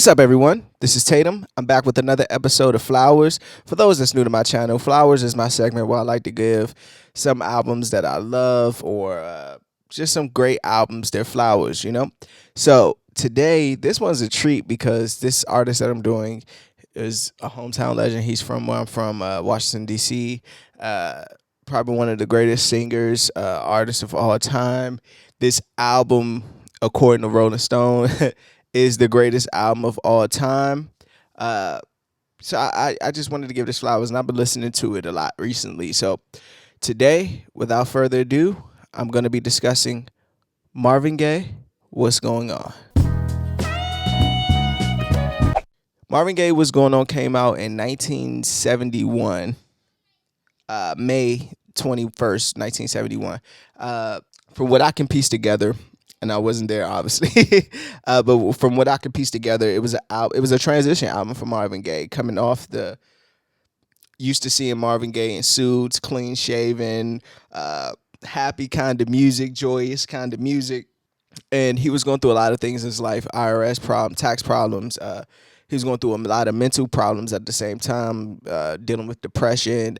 What's up, everyone? This is Tatum. I'm back with another episode of Flowers. For those that's new to my channel, Flowers is my segment where I like to give some albums that I love or just some great albums, they're flowers. So today, this one's a treat because this artist that I'm doing is a hometown legend. He's from where I'm from, Washington, D.C., probably one of the greatest singers, artists of all time. This album, according to Rolling Stone, is the greatest album of all time. So I just wanted to give this flowers, and I've been listening to it a lot recently. So today, without further ado, I'm going to be discussing Marvin Gaye, What's Going On. Marvin Gaye, What's Going On came out in 1971, May 21st, 1971. From what I can piece together, and I wasn't there obviously, but from what I could piece together, it was a transition album for Marvin Gaye, coming off the used to seeing Marvin Gaye in suits, clean shaven, happy kind of music, joyous kind of music, and he was going through a lot of things in his life: IRS problem, tax problems. He was going through a lot of mental problems at the same time, dealing with depression.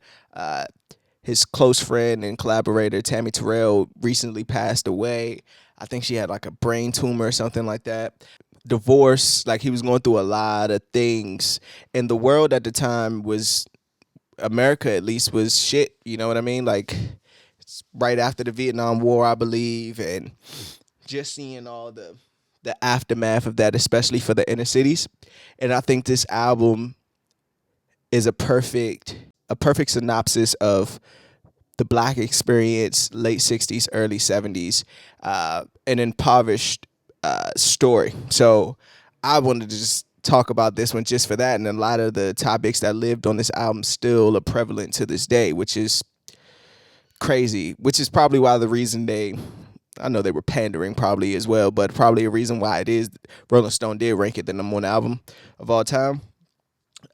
His close friend and collaborator, Tammy Terrell, recently passed away. I think she had like a brain tumor or something like that. Divorce, like he was going through a lot of things. And the world at the time was, America at least, was shit. You know what I mean? Like, it's right after the Vietnam War, I believe. And just seeing all the aftermath of that, especially for the inner cities. And I think this album is a perfect synopsis of the Black experience, late 60s, early 70s, an impoverished story. So I wanted to just talk about this one just for that. And a lot of the topics that lived on this album still are prevalent to this day, which is crazy, which is probably why the reason I know they were pandering probably as well, but probably a reason why it is Rolling Stone did rank it the number one album of all time.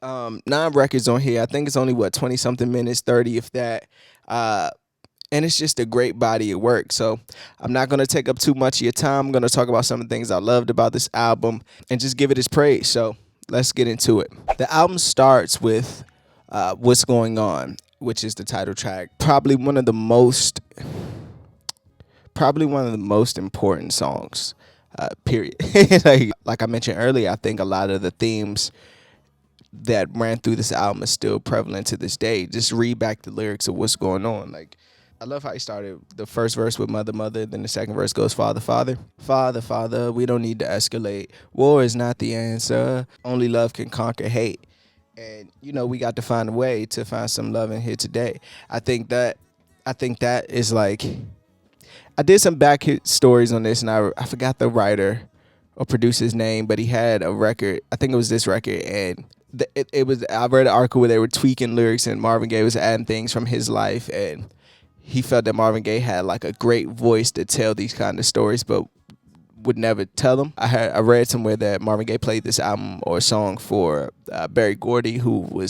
9 records on here. I think it's only 20 something minutes, 30 if that. And it's just a great body of work. So I'm not going to take up too much of your time. I'm going to talk about some of the things I loved about this album and just give it its praise. So let's get into it. The album starts with What's Going On, which is the title track. Probably one of the most important songs, period. like I mentioned earlier, I think a lot of the themes that ran through this album is still prevalent to this day. Just read back the lyrics of What's Going On. Like, I love how he started the first verse with Mother, Mother, then the second verse goes Father, Father. Father, Father, we don't need to escalate. War is not the answer. Only love can conquer hate. And, we got to find a way to find some love in here today. I think that is like, I did some back stories on this, and I forgot the writer or producer's name, but he had a record. I think it was this record, and I read an article where they were tweaking lyrics and Marvin Gaye was adding things from his life, and he felt that Marvin Gaye had like a great voice to tell these kind of stories, but would never tell them. I read somewhere that Marvin Gaye played this album or song for Berry Gordy, who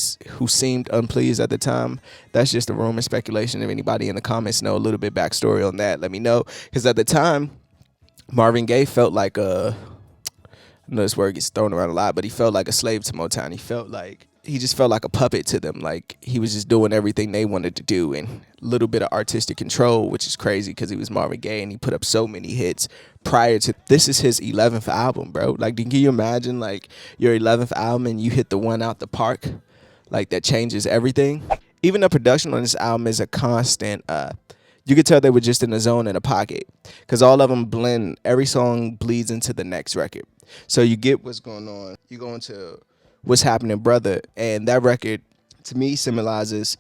seemed unpleased at the time. That's just a rumor, speculation. If anybody in the comments know a little bit backstory on that, let me know. Because at the time, Marvin Gaye felt like I know this word gets thrown around a lot, but he felt like a slave to Motown. He just felt like a puppet to them. Like, he was just doing everything they wanted to do, and a little bit of artistic control, which is crazy because he was Marvin Gaye and he put up so many hits prior to. This is his 11th album, bro. Like, can you imagine like your 11th album and you hit the one out the park? Like, that changes everything. Even the production on this album is a constant. You could tell they were just in a zone, in a pocket, because all of them blend. Every song bleeds into the next record. So you get What's Going On, you go into What's Happening, Brother, and that record, to me, symbolizes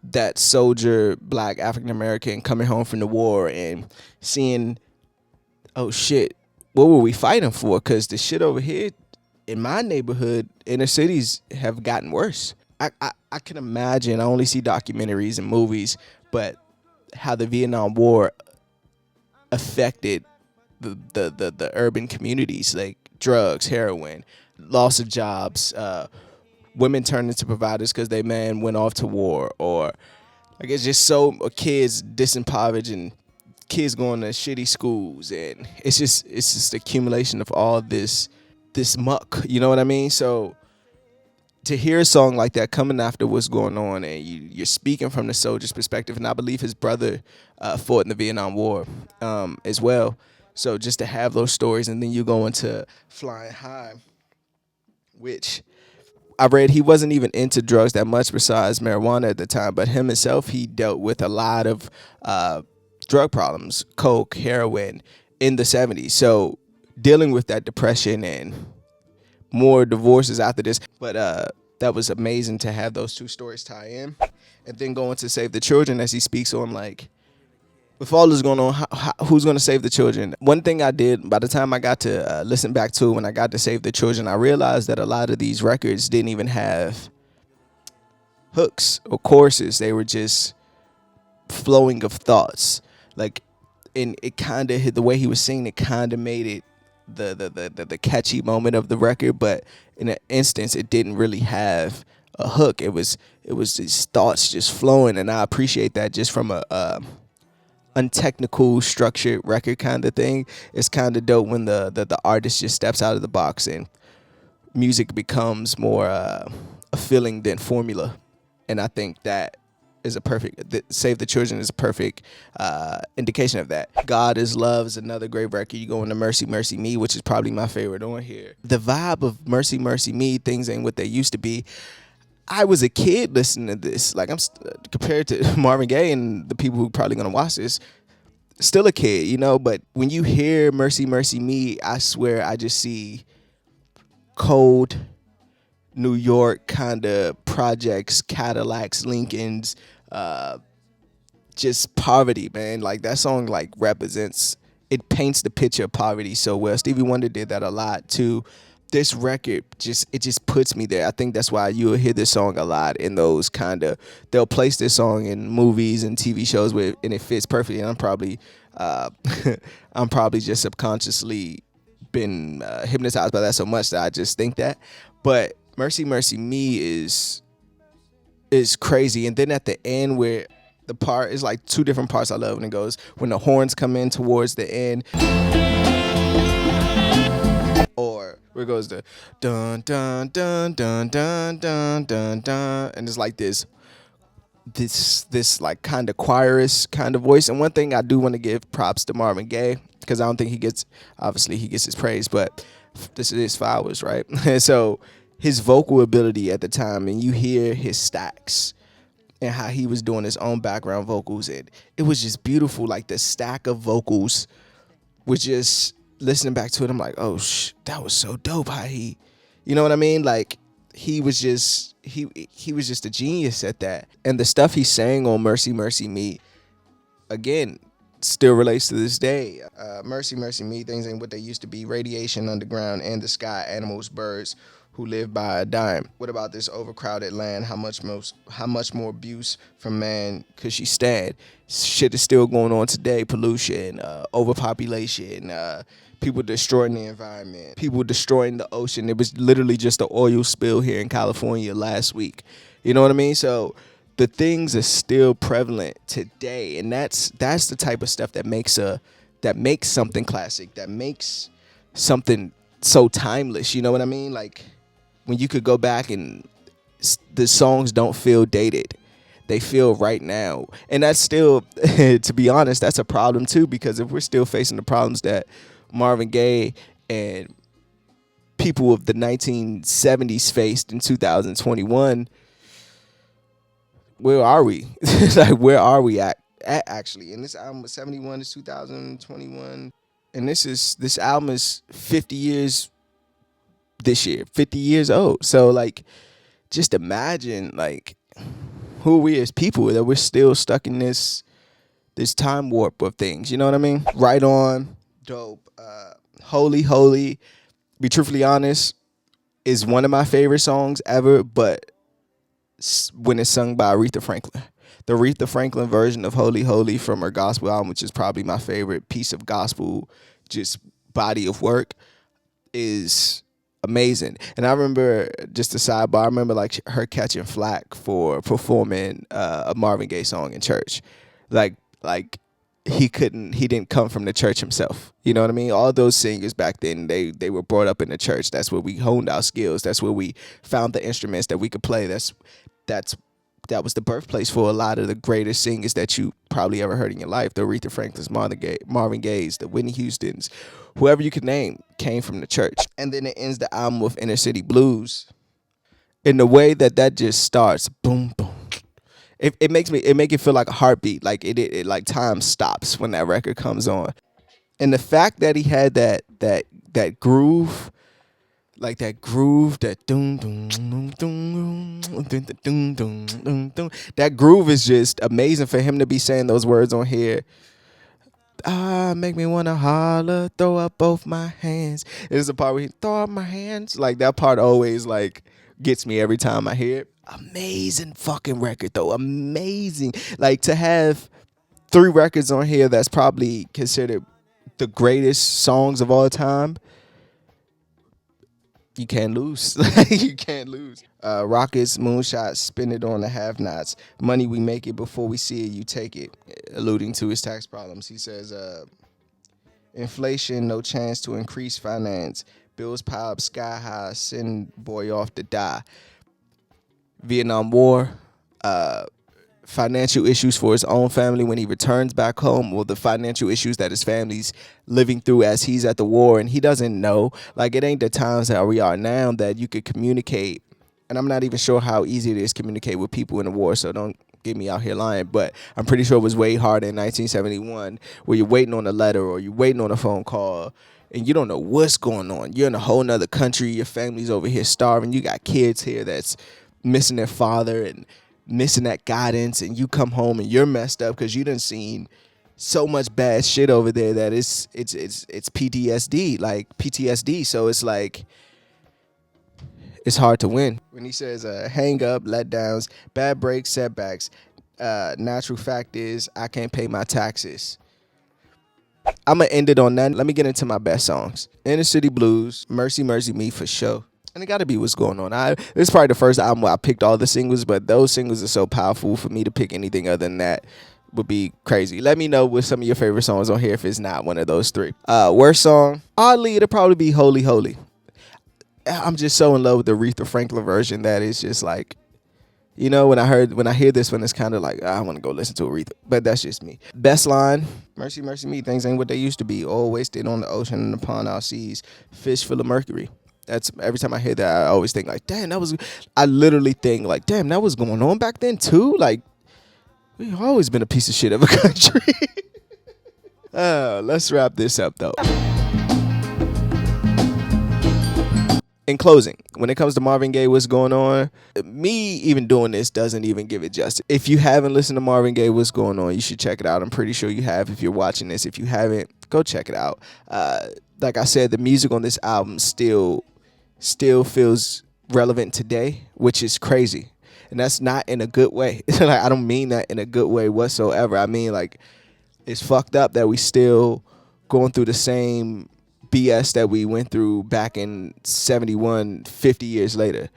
that soldier, Black African-American, coming home from the war and seeing, oh shit, what were we fighting for? Because the shit over here in my neighborhood, inner cities, have gotten worse. I can imagine, I only see documentaries and movies, but how the Vietnam War affected the urban communities, like drugs, heroin, loss of jobs, women turned into providers because their man went off to war, or like it's just so kids disempowered and kids going to shitty schools, and it's just accumulation of all this this muck. You know what I mean? So to hear a song like that coming after what's going on, and you're speaking from the soldier's perspective, and I believe his brother fought in the Vietnam War as well. So just to have those stories, and then you go into Flying High, which I read he wasn't even into drugs that much besides marijuana at the time, but him himself, he dealt with a lot of drug problems, coke, heroin in the 70s. So dealing with that depression and more divorces after this. But that was amazing to have those two stories tie in. And then going to Save the Children, as he speaks on, like, with all this going on, who's going to save the children? One thing I did, by the time I got to listen back to it, when I got to Save the Children, I realized that a lot of these records didn't even have hooks or choruses. They were just flowing of thoughts. Like, and it kind of hit the way he was singing. It kind of made it the catchy moment of the record, but in an instance, it didn't really have a hook. It was these thoughts just flowing, and I appreciate that just from a untechnical, structured record kind of thing. It's kind of dope when the artist just steps out of the box and music becomes more a feeling than formula. And I think that is a perfect, Save the Children is a perfect indication of that. God is Love is another great record. You go into Mercy, Mercy Me, which is probably my favorite on here. The vibe of Mercy, Mercy Me, things ain't what they used to be. I was a kid listening to this. Like, I'm compared to Marvin Gaye and the people who probably gonna watch this, still a kid, you know. But when you hear Mercy, Mercy Me, I swear I just see cold New York kind of projects, Cadillacs, Lincolns, just poverty, man. Like, that song like represents, it paints the picture of poverty so well. Stevie Wonder did that a lot too. This record just puts me there. I think that's why you'll hear this song a lot in those kind of, they'll place this song in movies and TV shows with, and it fits perfectly. And I'm probably I'm probably just subconsciously been hypnotized by that so much that I just think that. But Mercy, Mercy Me is crazy. And then at the end, where the part is like two different parts I love, when it goes, when the horns come in towards the end, or where it goes the dun dun dun dun dun dun dun dun, and it's like this like kind of choirist kind of voice. And one thing I do want to give props to Marvin Gaye, because I don't think he gets his praise, but this is his flowers, right? So his vocal ability at the time, and you hear his stacks and how he was doing his own background vocals, and it was just beautiful. Like, the stack of vocals was just, listening back to it, I'm like, oh, that was so dope how he, you know what I mean? Like, he was just a genius at that. And the stuff he sang on Mercy, Mercy Me, again, still relates to this day. Mercy, Mercy Me, things ain't what they used to be. Radiation underground and the sky, animals, birds who live by a dime. What about this overcrowded land? How much more abuse from man could she stand? Shit is still going on today. Pollution, overpopulation, people destroying the environment, people destroying the ocean. It was literally just an oil spill here in California last week. You know what I mean? So the things are still prevalent today, and that's the type of stuff that makes something classic, that makes something so timeless. You know what I mean? Like, when you could go back and the songs don't feel dated, they feel right now. And that's still, to be honest, that's a problem too, because if we're still facing the problems that Marvin Gaye and people of the 1970s faced in 2021, where are we? Like, where are we at actually? And this album was 71 to 2021, and this album is 50 years this year, 50 years old. So, like, just imagine, like, who are we as people that we're still stuck in this time warp of things. You know what I mean? Right On, dope. Holy, Holy, be truthfully honest, is one of my favorite songs ever, but when it's sung by Aretha Franklin. The Aretha Franklin version of Holy, Holy from her gospel album, which is probably my favorite piece of gospel, just body of work, is amazing. And I remember, just a sidebar, I remember like her catching flack for performing a Marvin Gaye song in church. Like he didn't come from the church himself. You know what I mean? All those singers back then, they were brought up in the church. That's where we honed our skills. That's where we found the instruments that we could play. That's that was the birthplace for a lot of the greatest singers that you probably ever heard in your life. The Aretha Franklins, Marvin Gaye's, the Whitney Houstons, whoever you could name came from the church. And then it ends the album with Inner City Blues. In the way that just starts, boom, boom. It makes it feel like a heartbeat, like it like time stops when that record comes on. And the fact that he had that groove, like that groove, that doom doom doom doom doom doom doom doom, that groove is just amazing for him to be saying those words on here. Make me wanna holler, throw up both my hands. There's a part where he throw up my hands, like that part always like gets me every time I hear it. Amazing fucking record though, amazing. Like to have 3 records on here that's probably considered the greatest songs of all time. You can't lose. You can't lose. Rockets, moonshots, spin it on the have-nots. Money we make it before we see it, you take it. Alluding to his tax problems. He says, inflation, no chance to increase finance. Bills pile up sky high, send boy off to die. Vietnam War, financial issues for his own family when he returns back home, or the financial issues that his family's living through as he's at the war and he doesn't know. Like, it ain't the times that we are now that you could communicate. And I'm not even sure how easy it is to communicate with people in the war, so don't get me out here lying. But I'm pretty sure it was way harder in 1971, where you're waiting on a letter or you're waiting on a phone call and you don't know what's going on. You're in a whole nother country. Your family's over here starving. You got kids here that's missing their father and missing that guidance, and you come home and you're messed up because you done seen so much bad shit over there that it's PTSD, like PTSD. So it's like it's hard to win. When he says hang up, letdowns, bad breaks, setbacks, natural fact is I can't pay my taxes. I'm gonna end it on that. Let me get into my best songs. Inner City Blues, Mercy Mercy Me for sure. And it gotta be What's Going On. This is probably the first album where I picked all the singles, but those singles are so powerful. For me to pick anything other than that would be crazy. Let me know what some of your favorite songs on here if it's not one of those 3. Worst song, oddly, it'll probably be Holy Holy. I'm just so in love with the Aretha Franklin version that it's just like, you know, when I hear this one, it's kind of like, I want to go listen to Aretha. But that's just me. Best line, Mercy Mercy Me, things ain't what they used to be. All wasted on the ocean and upon our seas. Fish full of mercury. That's every time I hear that, I always think like, damn, I literally think like, damn, that was going on back then too. Like, we've always been a piece of shit of a country. Let's wrap this up though. In closing, when it comes to Marvin Gaye, What's Going On, me even doing this doesn't even give it justice. If you haven't listened to Marvin Gaye, What's Going On, you should check it out. I'm pretty sure you have if you're watching this. If you haven't, go check it out. Like I said, the music on this album still feels relevant today, which is crazy. And that's not in a good way. Like, I don't mean that in a good way whatsoever. I mean, like, it's fucked up that we still going through the same BS that we went through back in 71, 50 years later.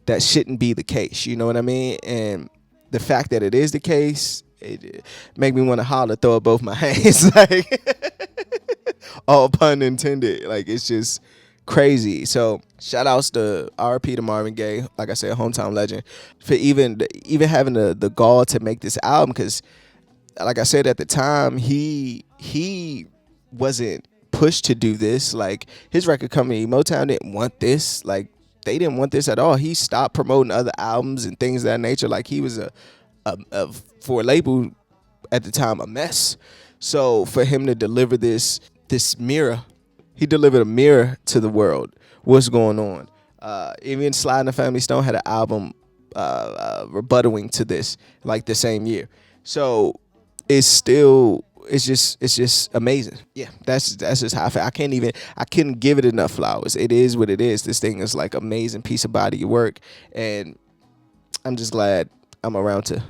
That shouldn't be the case, you know what I mean? And the fact that it is the case, it make me want to holler, throw up both my hands, like, all pun intended. Like, it's just crazy. So shout outs to RP to Marvin Gaye, like I said, hometown legend, for even having the gall to make this album, because like I said at the time, he wasn't pushed to do this. Like, his record company Motown didn't want this. Like, they didn't want this at all. He stopped promoting other albums and things of that nature. Like, he was a for a label at the time a mess. So for him to deliver this mirror, he delivered a mirror to the world. What's going on? Even Sly and the Family Stone had an album rebuttaling to this, like the same year. So it's just amazing. Yeah, that's just how I feel. I couldn't give it enough flowers. It is what it is. This thing is like amazing piece of body of work, and I'm just glad I'm around to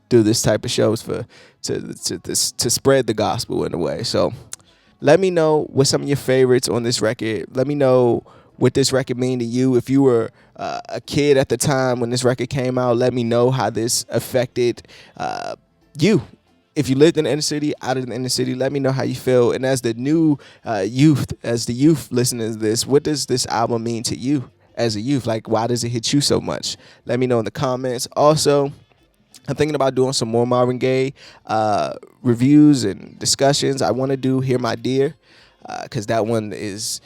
do this type of shows to spread the gospel in a way. So let me know what some of your favorites on this record. Let me know what this record mean to you. If you were a kid at the time when this record came out, let me know how this affected you. if you lived in the inner city, out of the inner city, let me know how you feel. And as the new youth listening to this, what does this album mean to you as a youth? Like, why does it hit you so much? Let me know in the comments. Also, I'm thinking about doing some more Marvin Gaye reviews and discussions. I want to do "Hear My Dear" because that one is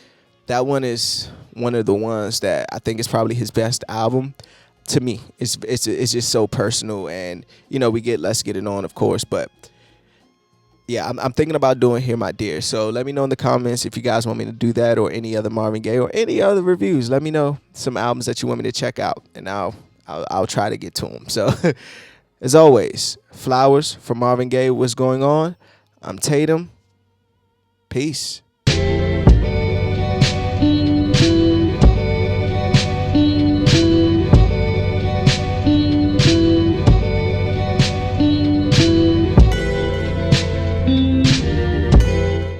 one of the ones that I think is probably his best album. To me, it's just so personal, and we get "Let's Get It On," of course, but yeah, I'm thinking about doing "Hear My Dear." So let me know in the comments if you guys want me to do that, or any other Marvin Gaye, or any other reviews. Let me know some albums that you want me to check out, and I'll try to get to them. So as always, flowers for Marvin Gaye. What's going on? I'm Tatum. Peace.